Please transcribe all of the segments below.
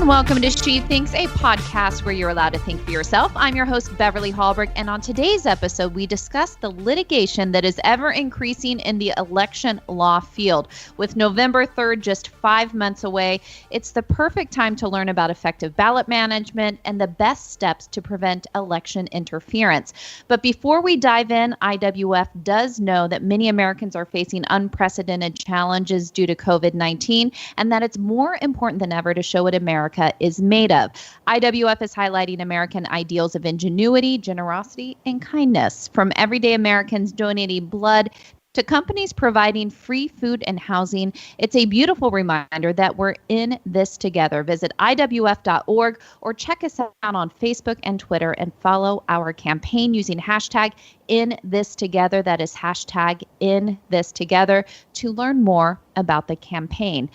welcome to She Thinks, a podcast where you're allowed to think for yourself. I'm your host, Beverly Hallberg, and on today's episode, we discuss the litigation that is ever increasing in the election law field. With November 3rd just 5 months away, it's the perfect time to learn about effective ballot management and the best steps to prevent election interference. But before we dive in, IWF does know that many Americans are facing unprecedented challenges due to COVID-19, and that it's more important than ever to show what America is made of. IWF is highlighting American ideals of ingenuity, generosity, and kindness. From everyday Americans donating blood to companies providing free food and housing, it's a beautiful reminder that we're in this together. Visit IWF.org or check us out on Facebook and Twitter and follow our campaign using hashtag #InThisTogether. That is hashtag #InThisTogether to learn more about the campaign.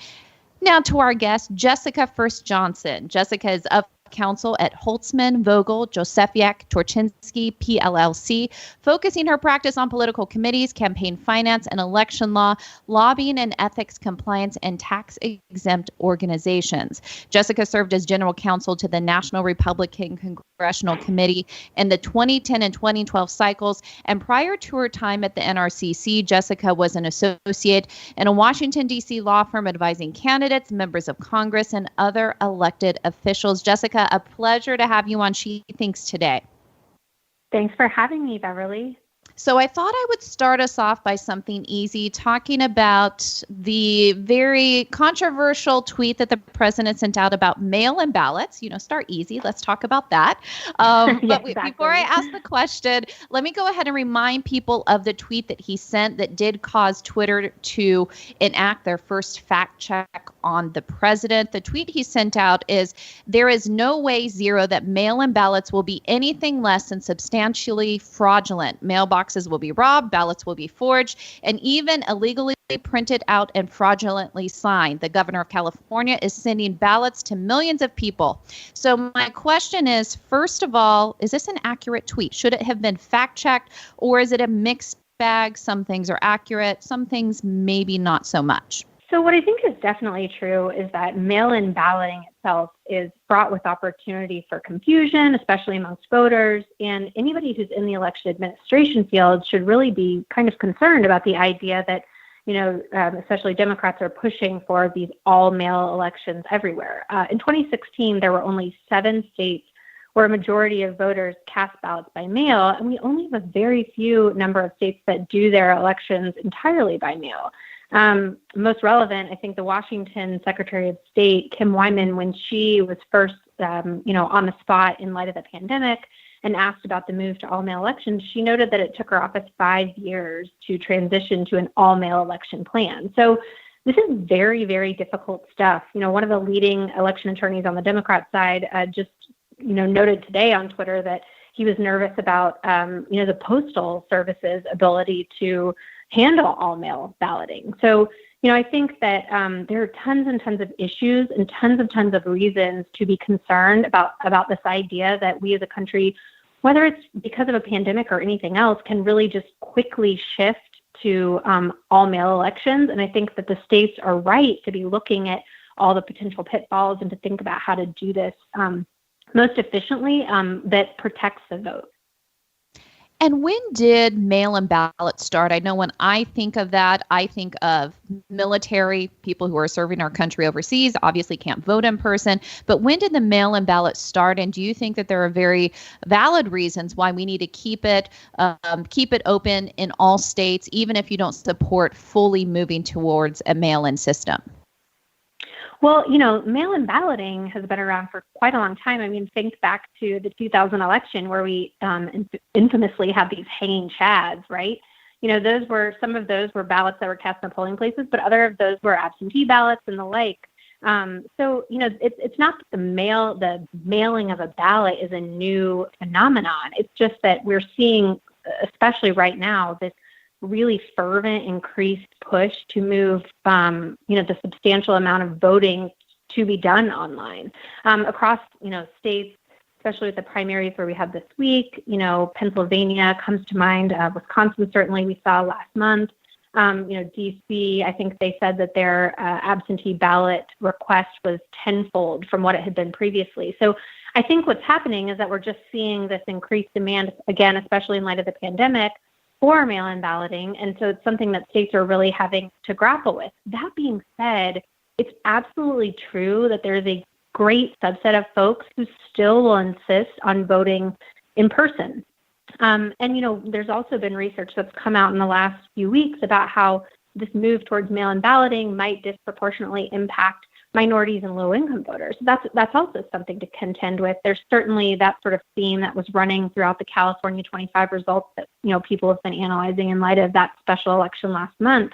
Now to our guest, Jessica Furst Johnson. Jessica is of counsel at Holtzman, Vogel, Josefiak, Torchinsky, PLLC, focusing her practice on political committees, campaign finance and election law, lobbying and ethics compliance, and tax-exempt organizations. Jessica served as General Counsel to the National Republican Congressional Committee in the 2010 and 2012 cycles, and prior to her time at the NRCC, Jessica was an associate in a Washington, D.C. law firm advising candidates, members of Congress, and other elected officials. Jessica, a pleasure to have you on She Thinks today. Thanks for having me, Beverly. So I thought I would start us off by something easy, talking about the very controversial tweet that the president sent out about mail-in ballots. Start easy. Let's talk about that. Exactly. Before I ask the question, let me go ahead and remind people of the tweet that he sent that did cause Twitter to enact their first fact check on the president. The tweet he sent out is, "There is no way, zero, that mail-in ballots will be anything less than substantially fraudulent. Mailboxes will be robbed, ballots will be forged, and even illegally printed out and fraudulently signed. The governor of California is sending ballots to millions of people." So my question is, first of all, is this an accurate tweet? Should it have been fact-checked, or is it a mixed bag? Some things are accurate, some things maybe not so much. So what I think is definitely true is that mail-in balloting itself is fraught with opportunity for confusion, especially amongst voters. And anybody who's in the election administration field should really be kind of concerned about the idea that, especially Democrats are pushing for these all-mail elections everywhere. In 2016, there were only 7 states where a majority of voters cast ballots by mail, and we only have a very few number of states that do their elections entirely by mail. Most relevant, I think the Washington Secretary of State, Kim Wyman, when she was first, on the spot in light of the pandemic and asked about the move to all-mail elections, she noted that it took her office 5 years to transition to an all-mail election plan. So this is very, very difficult stuff. One of the leading election attorneys on the Democrat side noted today on Twitter that he was nervous about, the Postal Service's ability to handle all-mail balloting. So, I think that there are tons and tons of issues and tons of reasons to be concerned about this idea that we as a country, whether it's because of a pandemic or anything else, can really just quickly shift to all-mail elections. And I think that the states are right to be looking at all the potential pitfalls and to think about how to do this most efficiently that protects the vote. And when did mail-in ballots start? I know when I think of that, I think of military, people who are serving our country overseas, obviously can't vote in person. But when did the mail-in ballot start? And do you think that there are very valid reasons why we need to keep it open in all states, even if you don't support fully moving towards a mail-in system? Well, mail-in balloting has been around for quite a long time. I mean, think back to the 2000 election where we infamously had these hanging chads, right? Some of those were ballots that were cast in polling places, but other of those were absentee ballots and the like. It's not that the mailing of a ballot is a new phenomenon. It's just that we're seeing, especially right now, this really fervent, increased push to move, the substantial amount of voting to be done online across, states, especially with the primaries where we had this week. Pennsylvania comes to mind. Wisconsin, certainly we saw last month. DC, I think they said that their absentee ballot request was tenfold from what it had been previously. So I think what's happening is that we're just seeing this increased demand, again, especially in light of the pandemic, for mail-in balloting. And so it's something that states are really having to grapple with. That being said, it's absolutely true that there's a great subset of folks who still will insist on voting in person. And, there's also been research that's come out in the last few weeks about how this move towards mail-in balloting might disproportionately impact minorities and low-income voters. That's also something to contend with. There's certainly that sort of theme that was running throughout the California 25 results that, people have been analyzing in light of that special election last month.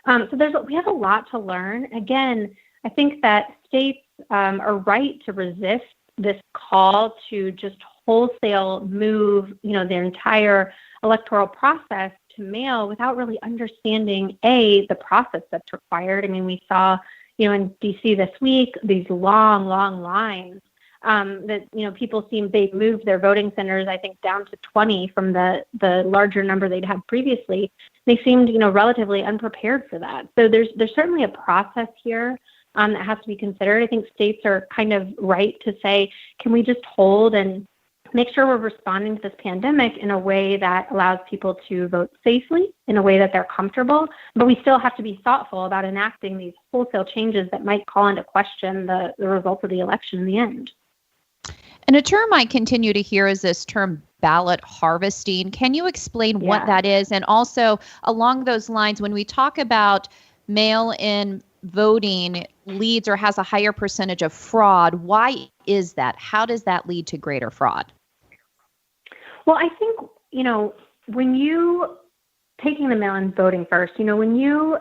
So we have a lot to learn. Again, I think that states are right to resist this call to just wholesale move, their entire electoral process to mail without really understanding, the process that's required. I mean, we saw, in DC this week, these long lines that, people they moved their voting centers, I think, down to 20 from the larger number they'd had previously. They seemed, relatively unprepared for that. So there's certainly a process here that has to be considered. I think states are kind of right to say, can we just hold and make sure we're responding to this pandemic in a way that allows people to vote safely, in a way that they're comfortable, but we still have to be thoughtful about enacting these wholesale changes that might call into question the results of the election in the end. And a term I continue to hear is this term ballot harvesting. Can you explain what that is? And also along those lines, when we talk about mail-in voting leads or has a higher percentage of fraud, why is that? How does that lead to greater fraud? Well, I think, when you, taking the mail-in voting first, when you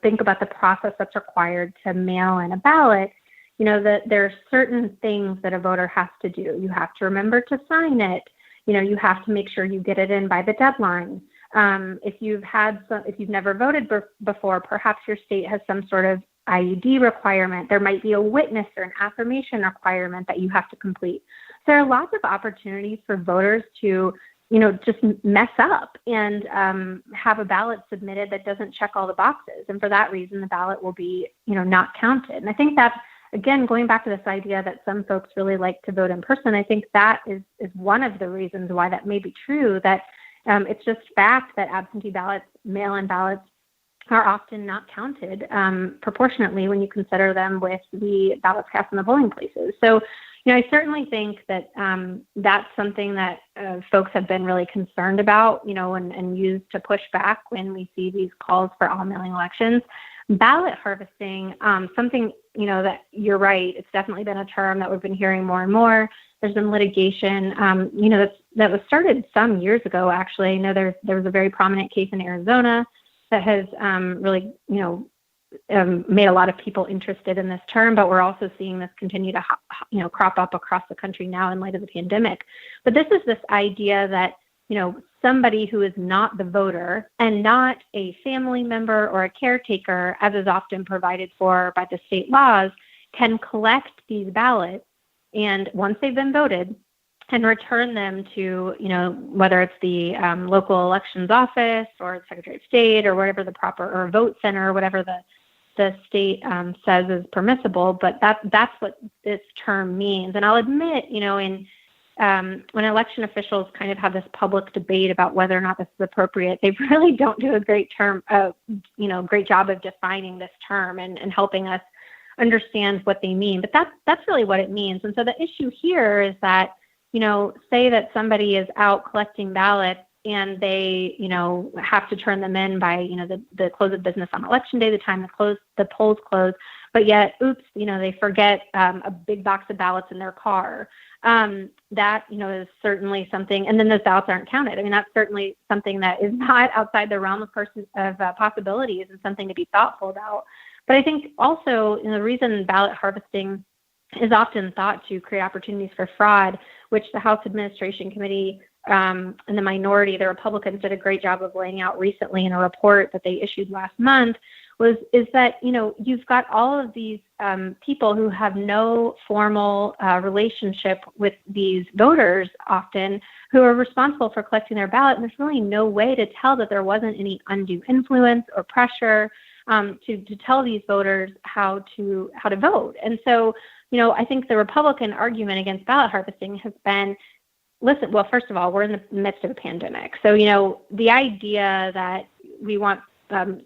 think about the process that's required to mail in a ballot, that there are certain things that a voter has to do. You have to remember to sign it. You have to make sure you get it in by the deadline. If you've never voted before, perhaps your state has some sort of IUD requirement. There might be a witness or an affirmation requirement that you have to complete. So there are lots of opportunities for voters to, just mess up and have a ballot submitted that doesn't check all the boxes. And for that reason, the ballot will be, not counted. And I think that's, again, going back to this idea that some folks really like to vote in person, I think that is one of the reasons why that may be true, that it's just fact that absentee ballots, mail-in ballots, are often not counted proportionately when you consider them with the ballots cast in the polling places. So, I certainly think that that's something that folks have been really concerned about, and used to push back when we see these calls for all mailing elections. Ballot harvesting, something, that you're right, it's definitely been a term that we've been hearing more and more. There's been litigation, that was started some years ago, actually. I know there was a very prominent case in Arizona that has really, made a lot of people interested in this term, but we're also seeing this continue to, crop up across the country now in light of the pandemic. But this is this idea that, somebody who is not the voter and not a family member or a caretaker, as is often provided for by the state laws, can collect these ballots and once they've been voted, and return them to, whether it's the local elections office or the Secretary of State or whatever the proper, or a vote center, or whatever the state says is permissible. But that's what this term means. And I'll admit, when election officials kind of have this public debate about whether or not this is appropriate, they really don't do a great job of defining this term and helping us understand what they mean. But that's really what it means. And so the issue here is that, say that somebody is out collecting ballots and they, have to turn them in by, the close of business on election day, the time the polls close, but yet, they forget a big box of ballots in their car. That, is certainly something, and then those ballots aren't counted. I mean, that's certainly something that is not outside the realm of possibilities and something to be thoughtful about. But I think also, the reason ballot harvesting is often thought to create opportunities for fraud, which the House Administration Committee and the minority, the Republicans, did a great job of laying out recently in a report that they issued last month, is that, you've got all of these people who have no formal relationship with these voters often, who are responsible for collecting their ballot, and there's really no way to tell that there wasn't any undue influence or pressure to tell these voters how to vote. And so, I think the Republican argument against ballot harvesting has been, listen, well, first of all, we're in the midst of a pandemic. So, the idea that we want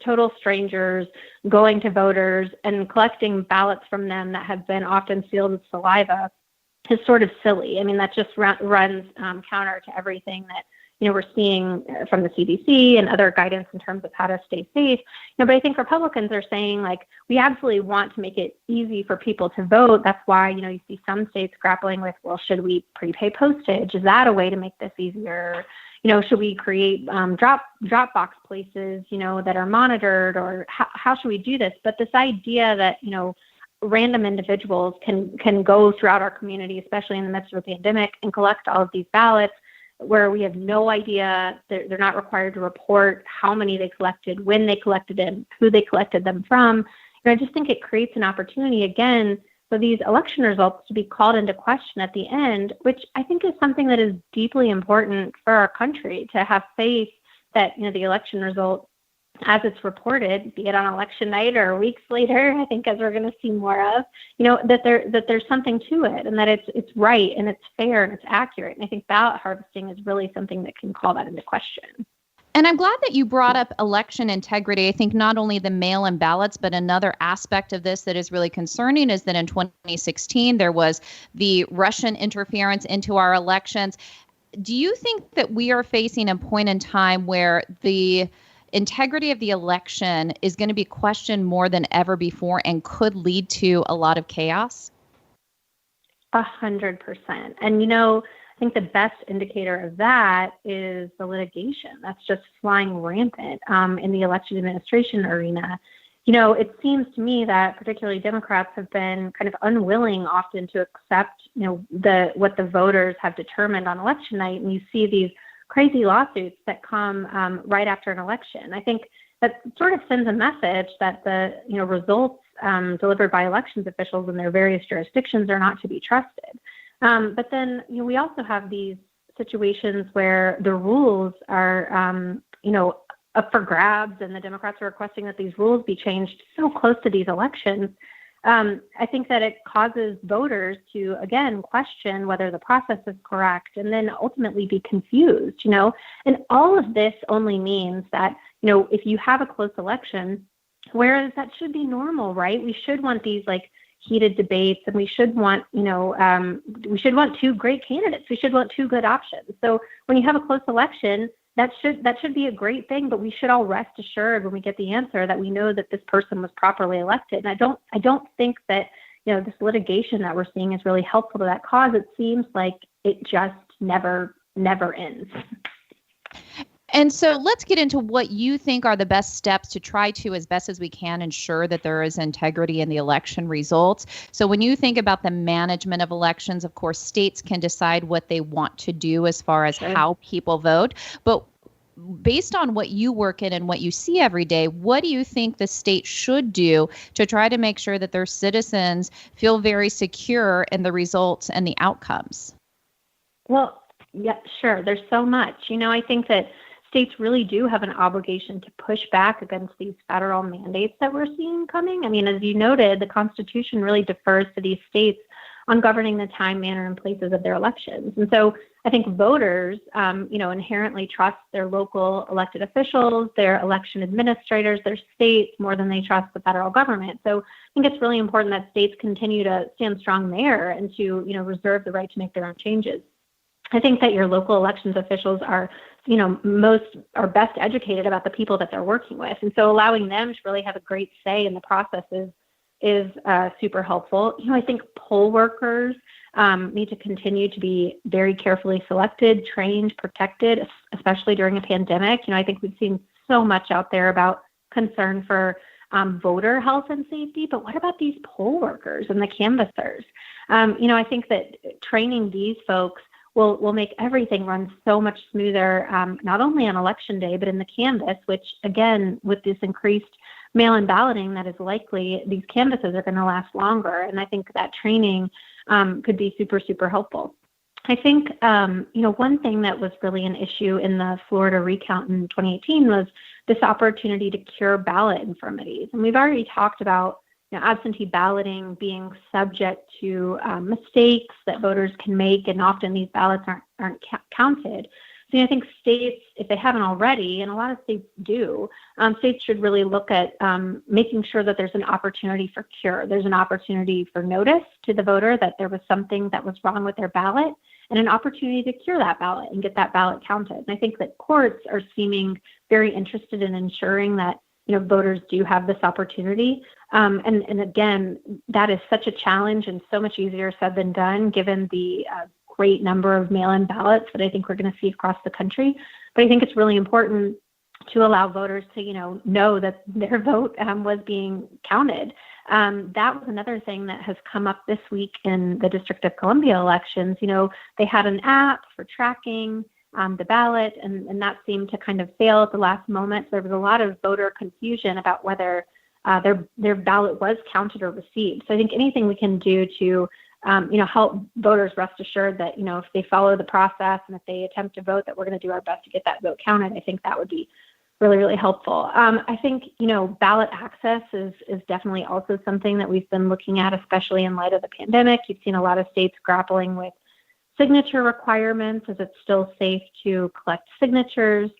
total strangers going to voters and collecting ballots from them that have been often sealed with saliva is sort of silly. I mean, that just runs counter to everything that, we're seeing from the CDC and other guidance in terms of how to stay safe. But I think Republicans are saying, like, we absolutely want to make it easy for people to vote. That's why, you see some states grappling with, well, should we prepay postage? Is that a way to make this easier? Should we create Dropbox places, that are monitored, or how should we do this? But this idea that, random individuals can go throughout our community, especially in the midst of a pandemic, and collect all of these ballots where we have no idea, they're not required to report how many they collected, when they collected them, who they collected them from. I just think it creates an opportunity, again, for these election results to be called into question at the end, which I think is something that is deeply important for our country, to have faith that, the election result, as it's reported, be it on election night or weeks later, I think, as we're going to see more of, that there's something to it, and that it's right and it's fair and it's accurate. And I think ballot harvesting is really something that can call that into question. And I'm glad that you brought up election integrity. I think not only the mail-in ballots, but another aspect of this that is really concerning is that in 2016, there was the Russian interference into our elections. Do you think that we are facing a point in time where the integrity of the election is going to be questioned more than ever before and could lead to a lot of chaos? 100%. And, I think the best indicator of that is the litigation that's just flying rampant in the election administration arena. It seems to me that particularly Democrats have been kind of unwilling often to accept, what the voters have determined on election night. And you see these crazy lawsuits that come right after an election. I think that sort of sends a message that the, results delivered by elections officials in their various jurisdictions are not to be trusted. But then, we also have these situations where the rules are, up for grabs, and the Democrats are requesting that these rules be changed so close to these elections. I think that it causes voters to, again, question whether the process is correct, and then ultimately be confused, And all of this only means that, if you have a close election, whereas that should be normal, right? We should want these, heated debates, and we should want, we should want two great candidates. We should want two good options. So when you have a close election, that should be a great thing, but we should all rest assured when we get the answer that we know that this person was properly elected. And I don't think that, this litigation that we're seeing is really helpful to that cause. It seems like it just never ends. And so let's get into what you think are the best steps to try to, as best as we can, ensure that there is integrity in the election results. So when you think about the management of elections, of course, states can decide what they want to do as far as how people vote. But based on what you work in and what you see every day, what do you think the state should do to try to make sure that their citizens feel very secure in the results and the outcomes? Well, yeah, sure. There's so much. I think that states really do have an obligation to push back against these federal mandates that we're seeing coming. I mean, as you noted, the Constitution really defers to these states on governing the time, manner, and places of their elections. And so I think voters, inherently trust their local elected officials, their election administrators, their states more than they trust the federal government. So I think it's really important that states continue to stand strong there and to, reserve the right to make their own changes. I think that your local elections officials are, best educated about the people that they're working with. And so allowing them to really have a great say in the process is super helpful. I think poll workers need to continue to be very carefully selected, trained, protected, especially during a pandemic. I think we've seen so much out there about concern for voter health and safety, but what about these poll workers and the canvassers? I think that training these folks will make everything run so much smoother, not only on election day, but in the canvass, which, again, with this increased mail-in balloting, that is likely these canvases are going to last longer. And I think that training could be super, super helpful. I think, one thing that was really an issue in the Florida recount in 2018 was this opportunity to cure ballot infirmities. And we've already talked about absentee balloting being subject to mistakes that voters can make, and often these ballots aren't counted. So I think states, if they haven't already, and a lot of states do, states should really look at making sure that there's an opportunity for cure. There's an opportunity for notice to the voter that there was something that was wrong with their ballot, and an opportunity to cure that ballot and get that ballot counted. And I think that courts are seeming very interested in ensuring that voters do have this opportunity. And again, that is such a challenge and so much easier said than done, given the great number of mail-in ballots that I think we're going to see across the country. But I think it's really important to allow voters to, know that their vote was being counted. That was another thing that has come up this week in the District of Columbia elections. They had an app for tracking the ballot, and that seemed to kind of fail at the last moment. So there was a lot of voter confusion about whether their ballot was counted or received. So I think anything we can do to help voters rest assured that, if they follow the process and if they attempt to vote, that we're going to do our best to get that vote counted. I think that would be really, really helpful. I think, ballot access is definitely also something that we've been looking at, especially in light of the pandemic. You've seen a lot of states grappling with signature requirements. Is it still safe to collect signatures?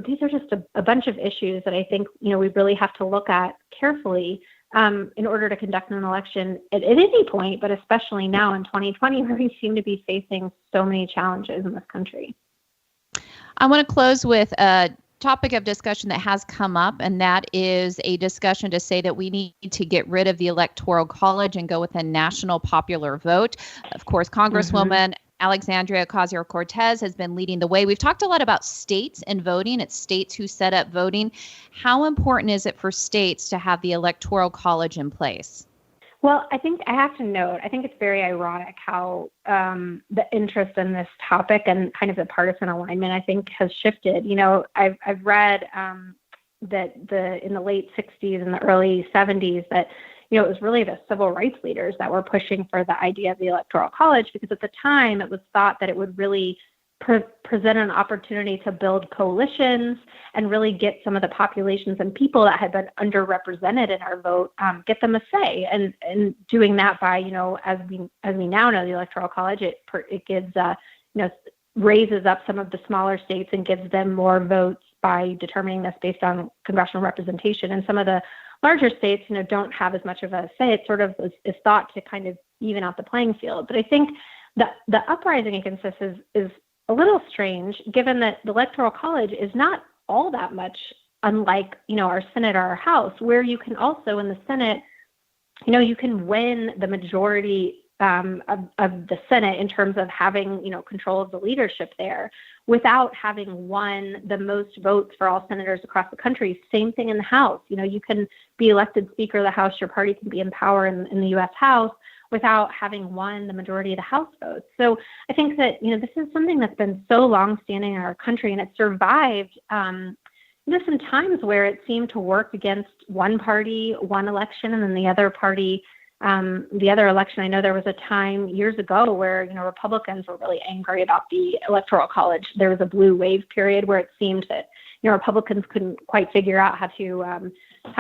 These are just a bunch of issues that I think, we really have to look at carefully in order to conduct an election at any point, but especially now in 2020, where we seem to be facing so many challenges in this country. I want to close with a topic of discussion that has come up, and that is a discussion to say that we need to get rid of the Electoral College and go with a national popular vote. Of course, Congresswoman Alexandria Ocasio-Cortez has been leading the way. We've talked a lot about states and voting. It's states who set up voting. How important is it for states to have the Electoral College in place? Well, I think I have to note, I think it's very ironic how the interest in this topic and kind of the partisan alignment, I think, has shifted. I've read that in the late 60s and the early 70s that, it was really the civil rights leaders that were pushing for the idea of the Electoral College, because at the time it was thought that it would really present an opportunity to build coalitions and really get some of the populations and people that had been underrepresented in our vote, get them a say. And doing that by, as we now know, the Electoral College, it gives, raises up some of the smaller states and gives them more votes by determining this based on congressional representation. And some of the larger states, don't have as much of a say. It sort of is thought to kind of even out the playing field. But I think the uprising against this is a little strange, given that the Electoral College is not all that much unlike, our Senate or our House, where you can also in the Senate, you can win the majority of the Senate in terms of having, control of the leadership there without having won the most votes for all senators across the country. Same thing in the House. You can be elected Speaker of the House, your party can be in power in the U.S. House without having won the majority of the House votes. So I think that, this is something that's been so long-standing in our country, and it survived some times where it seemed to work against one party, one election, and then the other party, the other election. I know there was a time years ago where, Republicans were really angry about the Electoral College. There was a blue wave period where it seemed that, Republicans couldn't quite figure out how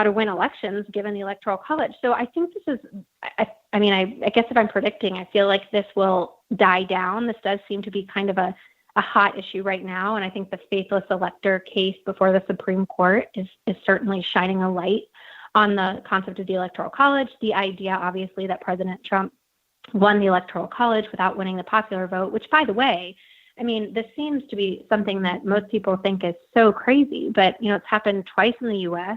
to win elections given the Electoral College. So I think this is, I guess if I'm predicting, I feel like this will die down. This does seem to be kind of a hot issue right now. And I think the faithless elector case before the Supreme Court is certainly shining a light on the concept of the Electoral College, the idea, obviously, that President Trump won the Electoral College without winning the popular vote, which, by the way, this seems to be something that most people think is so crazy, but, it's happened twice in the U.S.,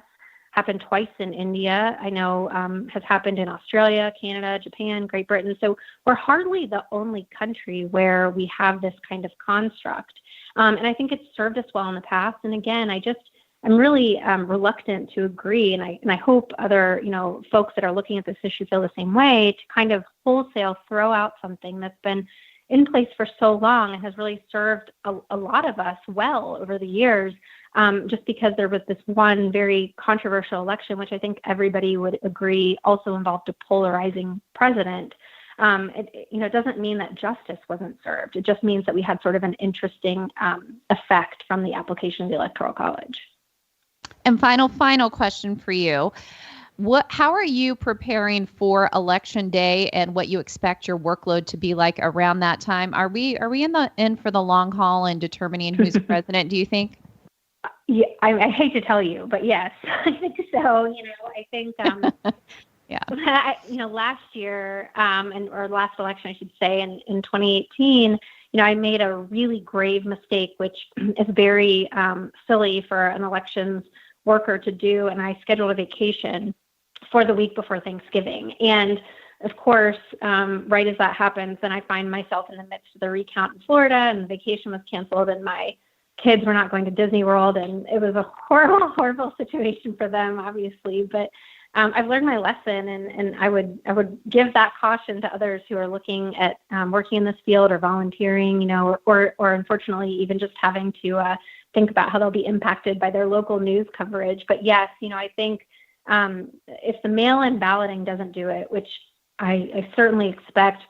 happened twice in India, I know has happened in Australia, Canada, Japan, Great Britain. So we're hardly the only country where we have this kind of construct. And I think it's served us well in the past. And again, I'm really reluctant to agree, and I hope other folks that are looking at this issue feel the same way, to kind of wholesale throw out something that's been in place for so long and has really served a lot of us well over the years, just because there was this one very controversial election, which I think everybody would agree also involved a polarizing president. It doesn't mean that justice wasn't served. It just means that we had sort of an interesting effect from the application of the Electoral College. And final question for you. How are you preparing for Election Day and what you expect your workload to be like around that time? Are we in for the long haul in determining who's president, do you think? Yeah, I hate to tell you, but yes, I think so. I think yeah. Last year, or last election, I should say, in 2018, I made a really grave mistake, which is very silly for an elections worker to do, and I scheduled a vacation for the week before Thanksgiving. And of course, right as that happens, then I find myself in the midst of the recount in Florida, and the vacation was canceled, and my kids were not going to Disney World, and it was a horrible, horrible situation for them, obviously. But I've learned my lesson, and I would give that caution to others who are looking at working in this field or volunteering, or unfortunately even just having to think about how they'll be impacted by their local news coverage. But yes, I think if the mail-in balloting doesn't do it, which I certainly expect,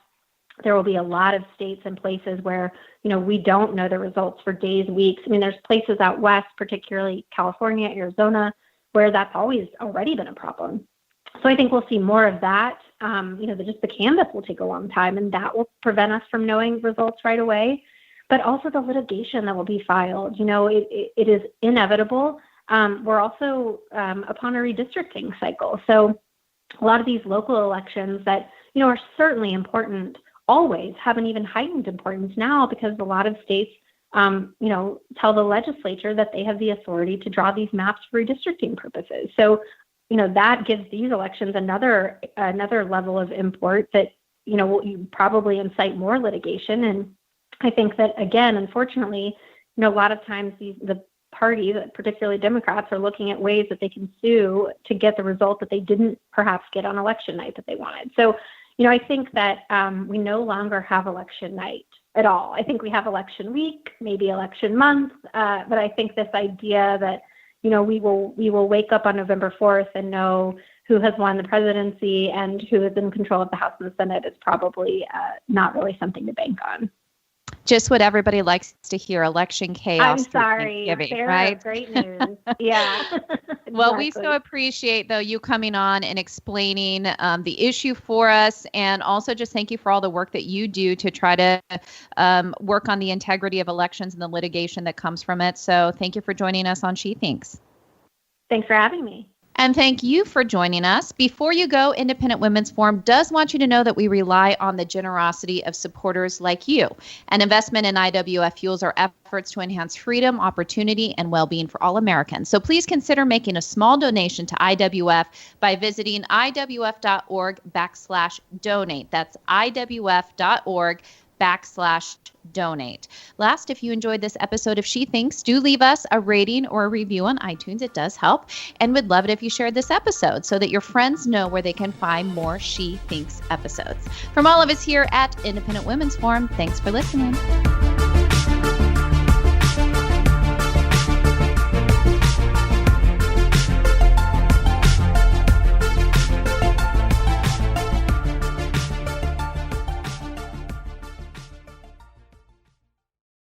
there will be a lot of states and places where, we don't know the results for days, weeks. I mean, there's places out west, particularly California, Arizona, where that's already been a problem. So I think we'll see more of that. Just the canvass will take a long time, and that will prevent us from knowing results right away. But also the litigation that will be filed. It is inevitable. We're also upon a redistricting cycle. So a lot of these local elections that, are certainly important, always have an even heightened importance now, because a lot of states, tell the legislature that they have the authority to draw these maps for redistricting purposes. So, that gives these elections another level of import that, will probably incite more litigation. And I think that, again, unfortunately, a lot of times the parties, particularly Democrats, are looking at ways that they can sue to get the result that they didn't perhaps get on election night that they wanted. So, I think that we no longer have election night at all. I think we have election week, maybe election month, but I think this idea that, we will wake up on November 4th and know who has won the presidency and who is in control of the House and the Senate is probably not really something to bank on. Just what everybody likes to hear, election chaos. I'm sorry, Sarah, right? Great news. Yeah. Well, we so appreciate, though, you coming on and explaining the issue for us, and also just thank you for all the work that you do to try to work on the integrity of elections and the litigation that comes from it. So thank you for joining us on She Thinks. Thanks for having me. And thank you for joining us. Before you go, Independent Women's Forum does want you to know that we rely on the generosity of supporters like you. An investment in IWF fuels our efforts to enhance freedom, opportunity, and well-being for all Americans. So please consider making a small donation to IWF by visiting iwf.org/donate. That's iwf.org/donate. Last, if you enjoyed this episode of She Thinks, do leave us a rating or a review on iTunes. It does help. And we'd love it if you shared this episode so that your friends know where they can find more She Thinks episodes. From all of us here at Independent Women's Forum, thanks for listening.